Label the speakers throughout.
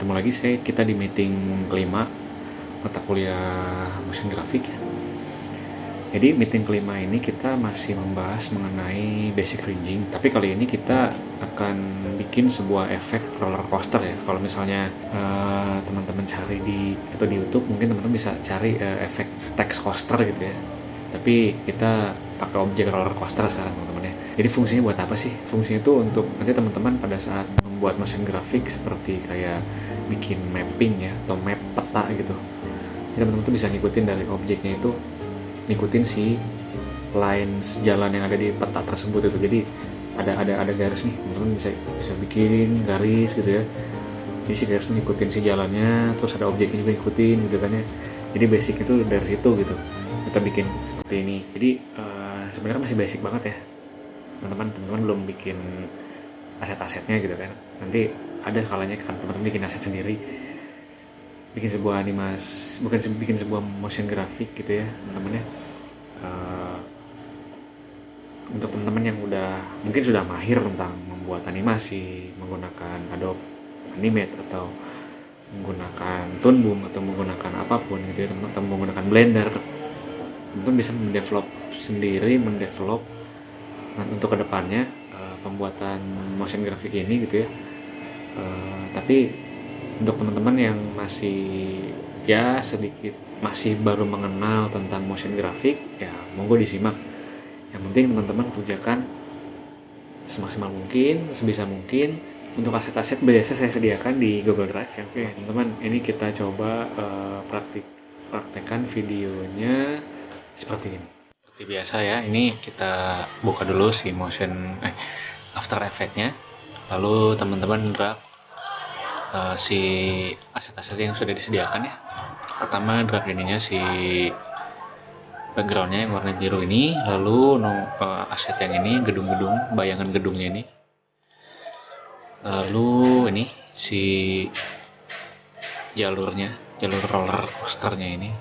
Speaker 1: Ketemu lagi kita di meeting kelima mata kuliah motion graphic ya. Jadi meeting kelima ini kita masih membahas mengenai basic rigging, tapi kali ini kita akan bikin sebuah efek roller coaster ya. Kalau misalnya teman-teman cari di YouTube, mungkin teman-teman bisa cari efek text coaster gitu ya. Tapi kita pakai objek roller coaster sekarang teman-teman ya. Jadi fungsinya buat apa sih? Fungsinya itu untuk nanti teman-teman pada saat membuat motion graphic seperti kayak bikin mapping ya, atau map peta gitu. Jadi teman-teman tuh bisa ngikutin dari objeknya itu, ngikutin si lines jalan yang ada di peta tersebut itu. Jadi ada garis nih, teman-teman bisa bikin garis gitu ya. Jadi si garis ngikutin si jalannya, terus ada objeknya juga ngikutin gitu kan ya. Jadi basic itu dari situ gitu kita bikin seperti ini. Jadi sebenarnya masih basic banget ya teman-teman belum bikin aset-asetnya gitu kan. Nanti ada kalanya kan teman-teman bikin aset sendiri, bikin sebuah animasi, bukan bikin sebuah motion graphic gitu ya teman-teman ya. Untuk teman-teman yang mungkin sudah mahir tentang membuat animasi menggunakan Adobe Animate atau menggunakan Toon Boom atau menggunakan apapun gitu ya teman-teman, atau menggunakan Blender, teman-teman bisa mendevelop untuk kedepannya pembuatan motion graphic ini gitu ya. Tapi untuk teman-teman yang masih baru mengenal tentang motion graphic ya, monggo disimak. Yang penting teman-teman kerjakan semaksimal mungkin, sebisa mungkin. Untuk aset-aset biasa saya sediakan di Google Drive ya. Oke teman-teman, ini kita coba praktekkan videonya seperti ini. Seperti biasa ya, ini kita buka dulu si After Effects-nya, lalu teman-teman drag si aset-aset yang sudah disediakan ya. Pertama drag ininya si backgroundnya yang warna biru ini, lalu aset yang ini gedung-gedung, bayangan gedungnya ini, lalu ini si jalur roller coasternya ini.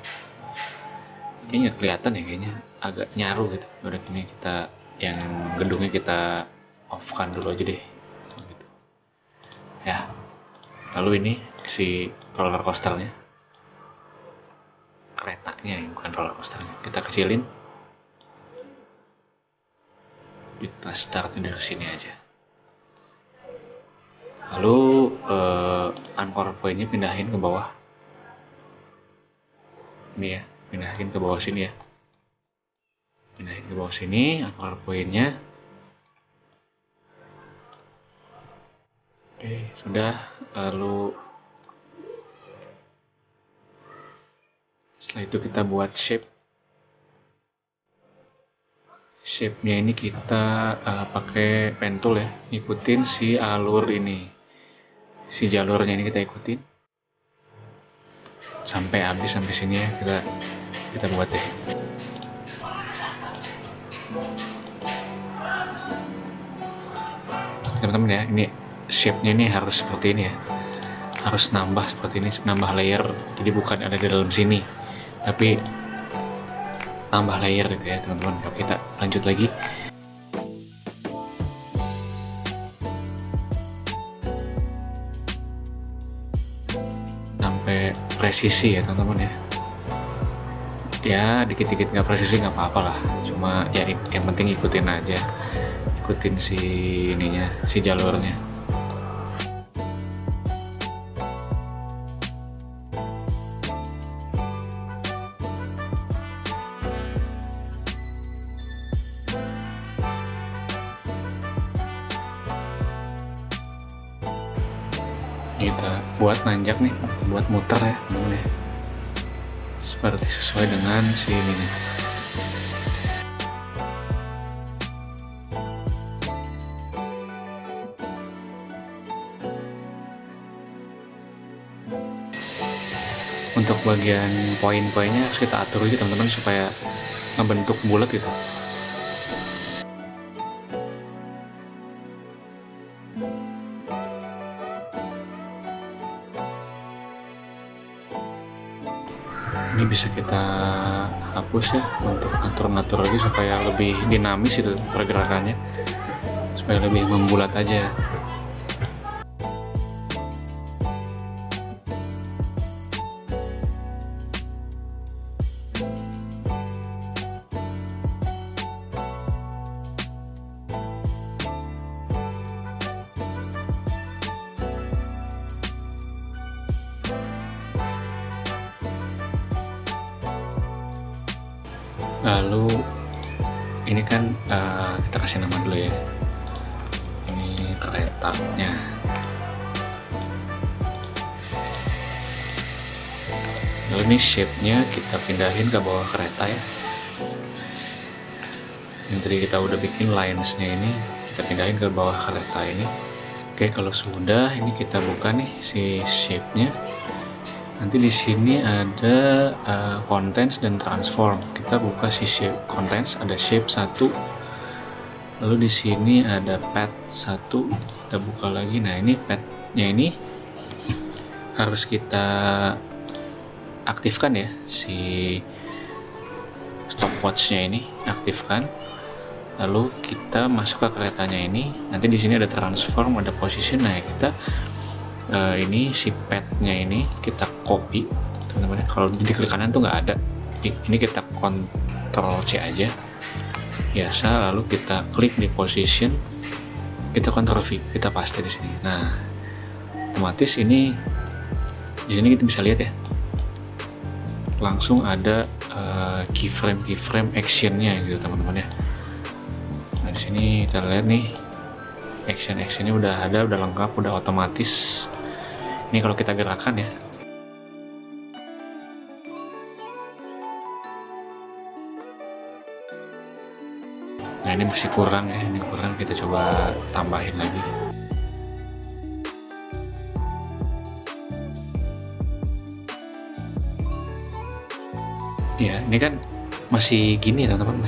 Speaker 1: Ini nggak kelihatan ya, kayaknya agak nyaru gitu. Udah ini kita yang gedungnya kita off kan dulu aja deh gitu ya. Lalu ini si roller coasternya, keretanya, bukan roller coasternya, kita kecilin, kita start dari sini aja. Lalu anchor point-nya pindahin ke bawah ini ya, pindahin ke bawah sini ya, pindahin ke bawah sini anchor point-nya. Oke, sudah. Lalu setelah itu kita buat shape-nya ini kita pakai pen tool ya, ikutin si alur ini, si jalurnya ini kita ikutin sampai habis, sampai sini ya kita buat deh. Teman-teman ya, ini shape-nya ini harus seperti ini ya, harus nambah seperti ini, nambah layer. Jadi bukan ada di dalam sini, tapi tambah layer gitu ya teman-teman. Kalau kita lanjut lagi, sampai presisi ya teman-teman ya. Ya dikit-dikit nggak presisi nggak apa-apa lah, cuma ya yang penting ikutin aja, ikutin si ininya, si jalurnya. Kita buat nanjak nih, buat muter ya teman-teman ya, seperti sesuai dengan si ini nih. Untuk bagian poin-poinnya harus kita atur aja teman-teman supaya ngebentuk bulat gitu. Ini bisa kita hapus ya untuk ngatur-ngatur lagi supaya lebih dinamis itu pergerakannya, supaya lebih membulat aja. Lalu ini kan kita kasih nama dulu ya, ini keretanya. Lalu ini shape-nya kita pindahin ke bawah kereta ya. Yang tadi kita udah bikin lines-nya ini kita pindahin ke bawah kereta ini. Oke, kalau sudah ini kita buka nih si shape-nya. Nanti di sini ada contents dan transform. Kita buka si shape contents, ada shape 1. Lalu di sini ada path 1. Kita buka lagi. Nah, ini path-nya ini harus kita aktifkan ya, si stopwatch-nya ini aktifkan. Lalu kita masuk ke keretanya ini. Nanti di sini ada transform, ada position. Nah, kita ini si pad-nya ini kita copy, teman-teman. Kalau di klik kanan tuh nggak ada. Ini kita Ctrl C aja, biasa. Lalu kita klik di position, kita Ctrl V, kita paste di sini. Nah, otomatis ini di sini kita bisa lihat ya, langsung ada keyframe actionnya gitu teman-teman ya. Nah, di sini kita lihat nih actionnya udah ada, udah lengkap, udah otomatis. Ini kalau kita gerakan ya. Nah, ini masih kurang ya, ini kurang, kita coba tambahin lagi. Ya, ini kan masih gini ya teman-teman,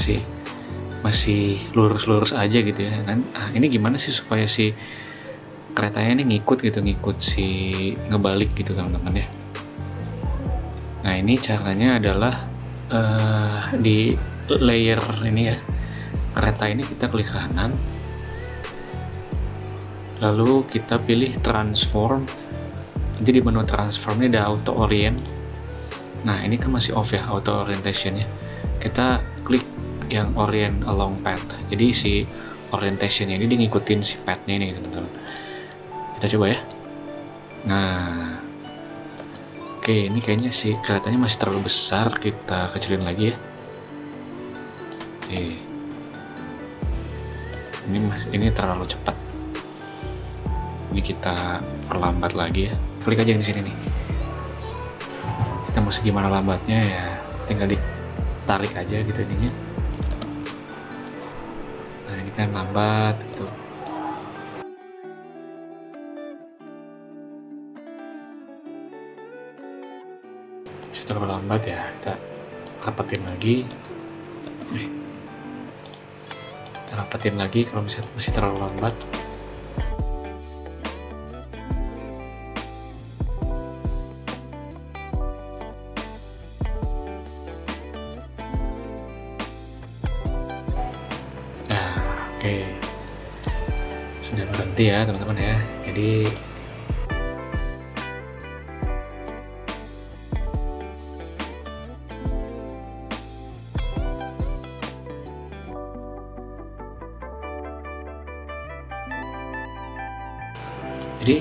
Speaker 1: masih lurus-lurus aja gitu ya. Nah, ini gimana sih supaya si keretanya ini ngikut si ngebalik gitu teman-teman ya. Nah, ini caranya adalah di layer ini ya, kereta ini kita klik kanan, lalu kita pilih transform. Nanti di menu transform ini ada auto orient. Nah, ini kan masih off ya auto orientation-nya. Kita klik yang orient along path. Jadi si orientation-nya ini dia ngikutin si path-nya ini teman-teman. Kita coba ya. Nah, oke, ini kayaknya si keretanya masih terlalu besar, kita kecilin lagi ya. Oke. Ini terlalu cepat. Ini kita perlambat lagi ya. Klik aja di sini nih. Kita mau segimana lambatnya ya, tinggal ditarik aja gitu ininya. Nah, ini kan lambat gitu. Masih terlalu lambat ya, kita rapetin lagi. Kita rapetin lagi kalau misalnya masih terlalu lambat. Oke, sudah berhenti ya teman-teman ya. Jadi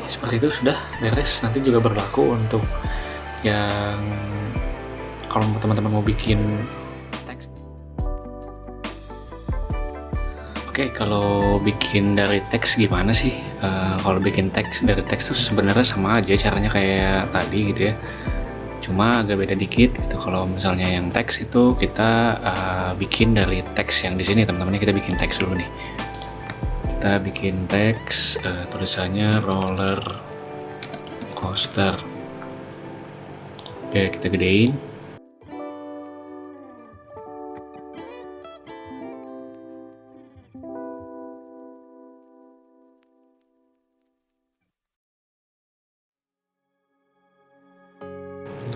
Speaker 1: seperti itu sudah beres. Nanti juga berlaku untuk yang kalau teman-teman mau bikin teks. Oke, kalau bikin dari teks gimana sih? Kalau bikin teks dari teks itu sebenarnya sama aja caranya kayak tadi gitu ya. Cuma agak beda dikit gitu. Kalau misalnya yang teks itu kita bikin dari teks yang di sini teman-teman. Kita bikin teks dulu nih. Kita bikin teks, tulisannya roller coaster. Oke, kita gedein.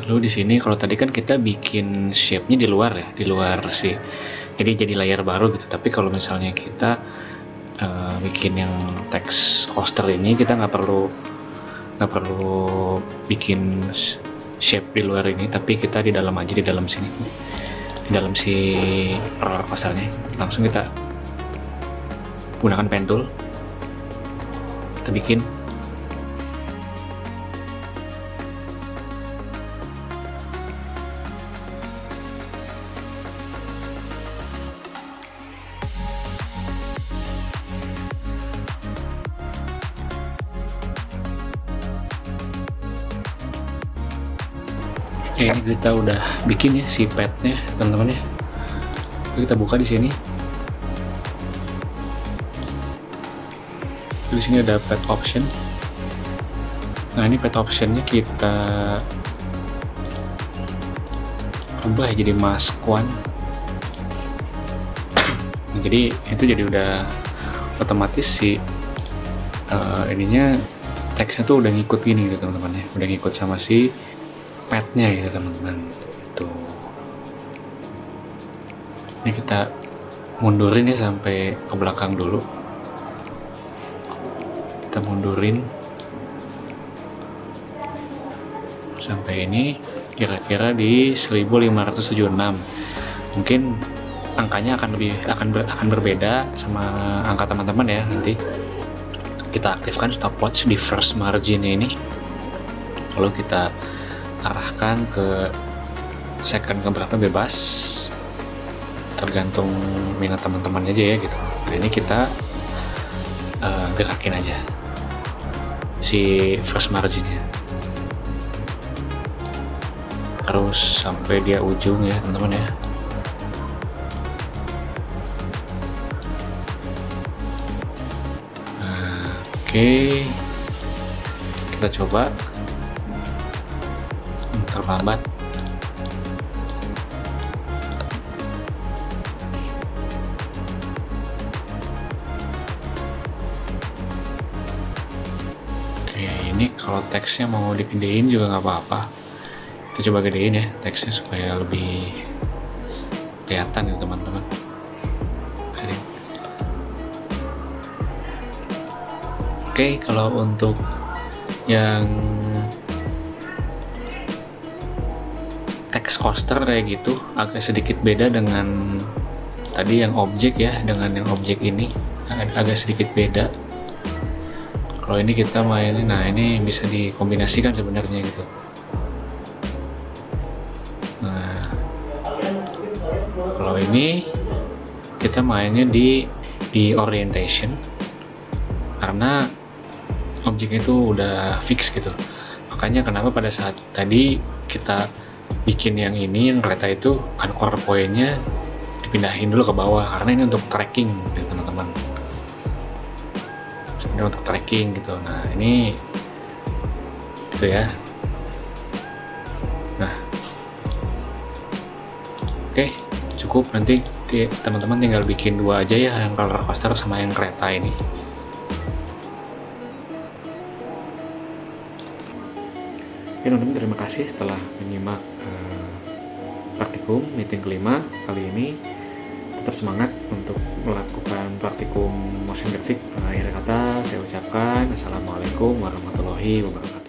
Speaker 1: Lalu di sini kalau tadi kan kita bikin shape-nya di luar ya, di luar sih. Jadi jadi layar baru gitu. Tapi kalau misalnya kita bikin yang teks coaster ini, kita nggak perlu bikin shape di luar ini, tapi kita di dalam aja, di dalam sini, di dalam si roller coasternya. Langsung kita gunakan pen tool, kita bikin. Ya, ini kita udah bikin ya si padnya teman-teman ya. Kita buka di sini. Di sini ada pad option. Nah, ini pad optionnya kita ubah jadi mask one. Nah, jadi itu jadi udah otomatis si ininya teksnya tuh udah ngikut gini gitu teman-teman ya, udah ngikut sama si padnya gitu teman-teman. Itu ini kita mundurin ya sampai ke belakang dulu. Kita mundurin sampai ini kira-kira di 1576. Mungkin angkanya akan berbeda sama angka teman-teman ya. Nanti kita aktifkan stopwatch di first margin ini, lalu kita arahkan ke second keberapa bebas, tergantung minat teman-teman aja ya gitu. Nah, ini kita gerakin aja si first marginnya terus sampai dia ujung ya teman-teman ya. Oke, kita coba. Terlambat. Oke, ini kalau teksnya mau digedein juga nggak apa-apa. Kita coba gedein ya teksnya supaya lebih kelihatan ya teman-teman. Oke, kalau untuk yang text coaster kayak gitu agak sedikit beda dengan tadi yang objek ya, dengan yang objek ini agak sedikit beda. Kalau ini kita mainin, nah ini bisa dikombinasikan sebenarnya gitu. Nah, kalau ini kita mainnya di orientation karena objeknya itu udah fix gitu. Makanya kenapa pada saat tadi kita bikin yang ini, yang kereta itu anchor point-nya dipindahin dulu ke bawah karena ini untuk tracking gitu teman-teman. Sebenarnya untuk tracking gitu. Nah, ini gitu ya. Nah, oke, cukup. Nanti teman-teman tinggal bikin dua aja ya, yang roller coaster sama yang kereta ini. Oke teman-teman, terima kasih telah menyimak praktikum meeting kelima kali ini. Tetap semangat untuk melakukan praktikum motion graphic. Akhir kata saya ucapkan assalamualaikum warahmatullahi wabarakatuh.